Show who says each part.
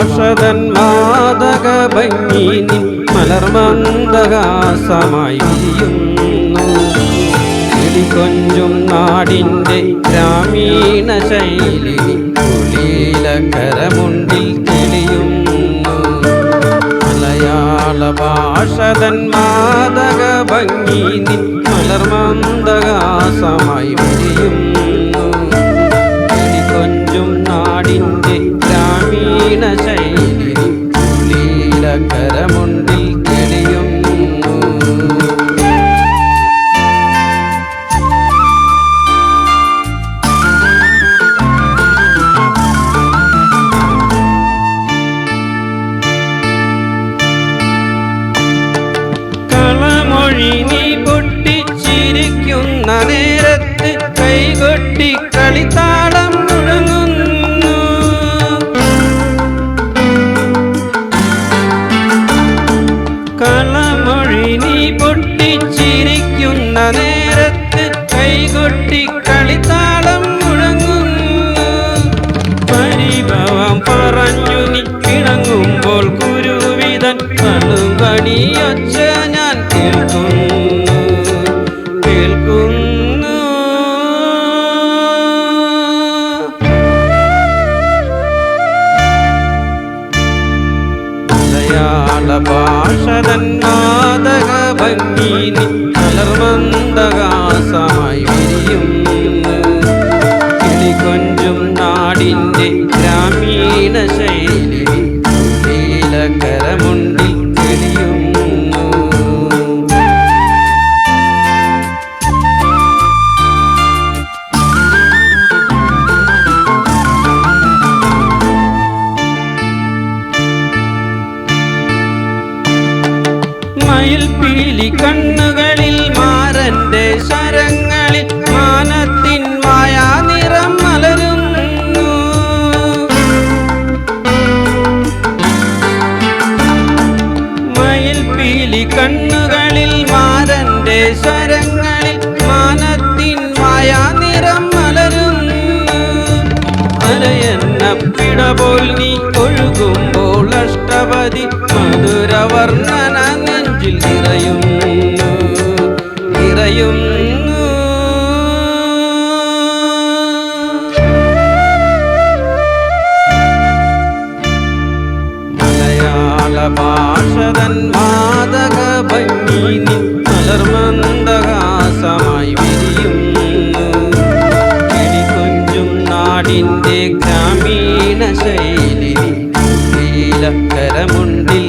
Speaker 1: ഭാഷതൻ മാതക ഭംഗി നിൻ മലർമന്ദഹാസമായി വിരിയുന്നു. കിളികൊഞ്ചും നാടിൻ്റെ ഗ്രാമീണ ശൈലി കുലീലകരമുണ്ടിൽ തെളിയുന്നു. മലയാള ഭാഷതൻ മാതക ഭംഗി നിൻ മലർമന്ദഹാസമായി വിരിയുന്നു. കിളികൊഞ്ചും നാടിൻ്റെ ഗ്രാമീണ ശൈലി കുലീലകരമുണ്ടിൽ തെളിയുന്നു. നീ പൊട്ടിച്ചിരിക്കുന്ന നേരത്ത് കൈകൊട്ടി കളിത്താളം മുഴങ്ങുന്നു. കളമൊഴി നീ പൊട്ടിച്ചിരിക്കുന്ന നേരത്ത് കൈകൊട്ടി കളിത്താളം മുഴങ്ങുന്നു. പരിഭവം പറഞ്ഞു നീ കിടങ്ങുമ്പോൾ കുരുവിതൻ കളുകണിയൊച്ച ഞാൻ കേൾക്കുന്നു. മലയാള ഭാഷതൻ മാതക ഭംഗി നിൻ മലർമന്ദഹാസമായി വിരിയുന്നു. കിളികൊഞ്ചും നാടിൻ്റെ ഗ്രാമീണ ശൈലി കുലീലകരമുണ്ടിൽ തെളിയുന്നു. മയിൽപീലി കണ്ണുകളിൽ മാരന്റെ ശരങ്ങളിൽ മാനത്തിൻ മായാനിറം മലരുന്നു. മയിൽപീലി കണ്ണുകളിൽ മാരന്റെ ശരങ്ങളിൽ മാനത്തിൻ മായാനിറം മലരുന്നു. അരയന്നപ്പിട പോൽ നീ ഒഴുകുമ്പോൾ അഷ്ടപതി മധുരവർണ്ണന നെഞ്ചിൽ നിറയുന്നു. മലയാള ഭാഷതൻ മാതക ഭംഗി നിൻ മലർമന്ദഹാസമായി വിരിയുന്നു. കിളികൊഞ്ചും നാടിൻ്റെ ഗ്രാമീണ ശൈലി കുലീലകരമുണ്ടിൽ